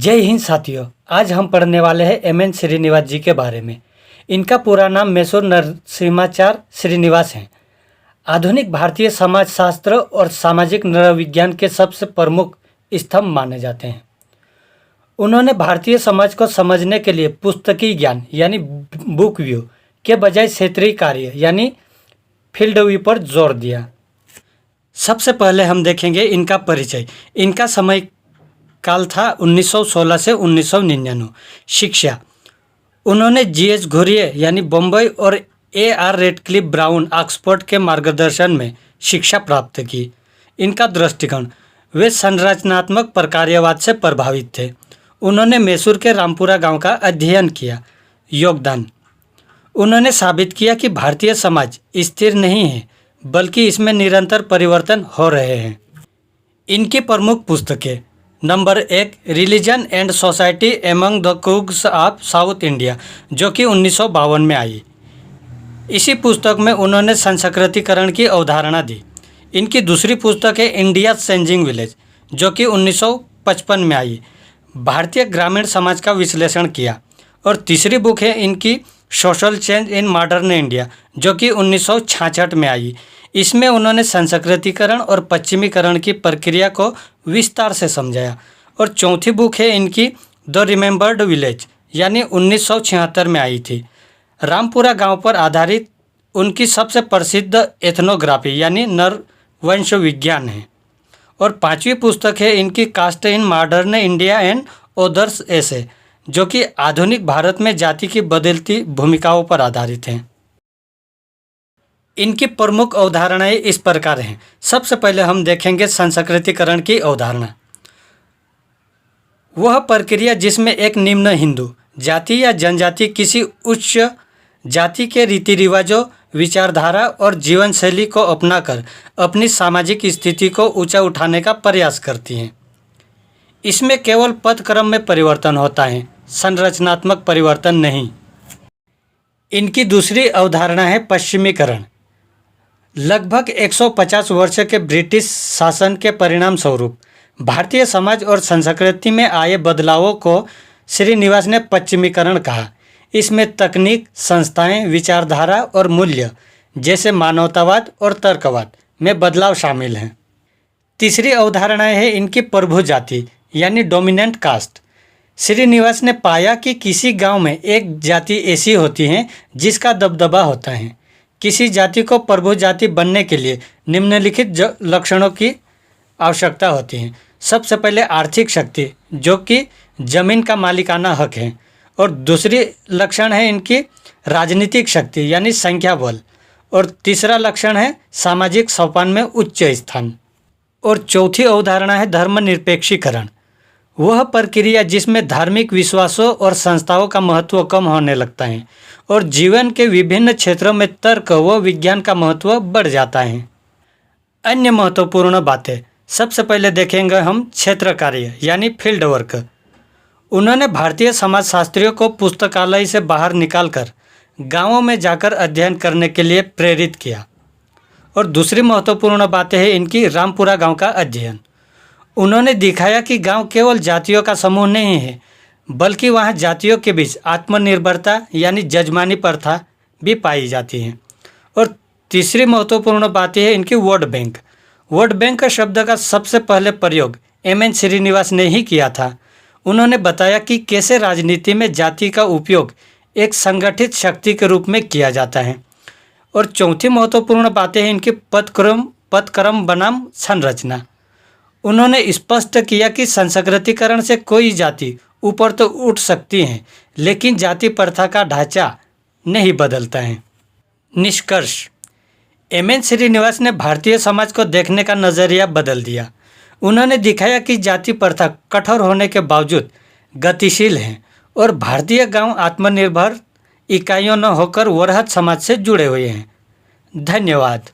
जय हिंद साथियों। आज हम पढ़ने वाले हैं एम.एन. श्रीनिवास जी के बारे में। इनका पूरा नाम मैसूर नरसिम्हाचार्य श्रीनिवास है। आधुनिक भारतीय समाजशास्त्र और सामाजिक नरविज्ञान के सबसे प्रमुख स्तंभ माने जाते हैं। उन्होंने भारतीय समाज को समझने के लिए पुस्तकीय ज्ञान यानी बुक व्यू के बजाय क्षेत्रीय कार्य यानी फील्ड व्यू पर जोर दिया। सबसे पहले हम देखेंगे इनका परिचय। इनका समय काल था 1916 से 1999। शिक्षा, उन्होंने जी.एच. घुरिये यानी बम्बई और ए.आर. रेडक्लिफ ब्राउन ऑक्सफोर्ड के मार्गदर्शन में शिक्षा प्राप्त की। इनका दृष्टिकोण, वे संरचनात्मक प्रकार्यवाद से प्रभावित थे। उन्होंने मैसूर के रामपुरा गांव का अध्ययन किया। योगदान, उन्होंने साबित किया कि भारतीय समाज स्थिर नहीं है बल्कि इसमें निरंतर परिवर्तन हो रहे हैं। इनकी प्रमुख पुस्तकें, number 1 religion and society among the कुक्स of south India, जो कि 1952 में आई। इसी पुस्तक में उन्होंने संस्कृतिकरण की अवधारणा दी। इनकी दूसरी पुस्तक है इंडिया चेंजिंग विलेज, जो कि 1955 में आई, भारतीय ग्रामीण समाज का विश्लेषण किया। और तीसरी बुक है इनकी social change in modern India, जो कि 1966 में आई। इसमें उन्होंने संस्कृतिकरण और पश्चिमीकरण की प्रक्रिया को विस्तार से समझाया। और चौथी बुक है इनकी द रिमेंबर्ड विलेज, यानी 1976 में आई थी। रामपुरा गांव पर आधारित उनकी सबसे प्रसिद्ध एथनोग्राफी यानी नरवंश विज्ञान है। और पांचवी पुस्तक है इनकी caste in modern India and others essay, जो कि आधुनिक भारत में जाति की बदलती भूमिकाओं पर आधारित हैं। इनकी प्रमुख अवधारणाएं इस प्रकार हैं। सबसे पहले हम देखेंगे संस्कृतिकरण की अवधारणा। वह प्रक्रिया जिसमें एक निम्न हिंदू जाति या जनजाति किसी उच्च जाति के रीति रिवाजों, विचारधारा और जीवन शैली को अपनाकर अपनी सामाजिक स्थिति को ऊंचा उठाने का प्रयास करती हैं। इसमें केवल पद क्रम में परिवर्तन होता है, संरचनात्मक परिवर्तन नहीं। इनकी दूसरी अवधारणा है पश्चिमीकरण। लगभग 150 वर्ष के ब्रिटिश शासन के परिणाम स्वरूप भारतीय समाज और संस्कृति में आए बदलावों को श्रीनिवास ने पश्चिमीकरण कहा। इसमें तकनीक, संस्थाएं, विचारधारा और मूल्य जैसे मानवतावाद और तर्कवाद में बदलाव शामिल हैं। तीसरी अवधारणा है इनकी प्रभु जाति यानी डोमिनेंट कास्ट। श्रीनिवास ने पाया कि किसी गांव में एक जाति ऐसी होती है जिसका दबदबा होता है। किसी जाति को प्रभु जाति बनने के लिए निम्नलिखित लक्षणों की आवश्यकता होती है। सबसे पहले आर्थिक शक्ति, जो कि जमीन का मालिकाना हक है। और दूसरी लक्षण है इनकी राजनीतिक शक्ति यानी संख्या बल। और तीसरा लक्षण है सामाजिक सोपान में उच्च स्थान। और चौथी अवधारणा है धर्मनिरपेक्षीकरण। वह प्रक्रिया जिसमें धार्मिक विश्वासों और संस्थाओं का महत्व कम होने लगता है और जीवन के विभिन्न क्षेत्रों में तर्क व विज्ञान का महत्व बढ़ जाता है। अन्य महत्वपूर्ण बातें, सबसे पहले देखेंगे हम क्षेत्र कार्य यानी फील्ड वर्क। उन्होंने भारतीय समाजशास्त्रियों को पुस्तकालय से बाहर निकालकर गांवों में जाकर अध्ययन करने के लिए प्रेरित किया। और दूसरी महत्वपूर्ण बातें है इनकी रामपुरा गांव का अध्ययन। उन्होंने दिखाया कि गांव केवल जातियों का समूह नहीं है बल्कि वहां जातियों के बीच आत्मनिर्भरता यानी जजमानी प्रथा भी पाई जाती है। और तीसरी महत्वपूर्ण बात है इनकी वोट बैंक। वोट बैंक शब्द का सबसे पहले प्रयोग एम.एन. श्रीनिवास ने ही किया था। उन्होंने बताया कि कैसे राजनीति में जाति का उपयोग एक संगठित शक्ति के रूप में किया जाता है। और चौथी महत्वपूर्ण बातें हैं इनकी पदक्रम बनाम संरचना। उन्होंने स्पष्ट किया कि संस्कृतिकरण से कोई जाति ऊपर तो उठ सकती है लेकिन जाति प्रथा का ढांचा नहीं बदलता है। निष्कर्ष, एम.एन. श्रीनिवास ने भारतीय समाज को देखने का नज़रिया बदल दिया। उन्होंने दिखाया कि जाति प्रथा कठोर होने के बावजूद गतिशील है और भारतीय गांव आत्मनिर्भर इकाइयों न होकर वृहद समाज से जुड़े हुए हैं। धन्यवाद।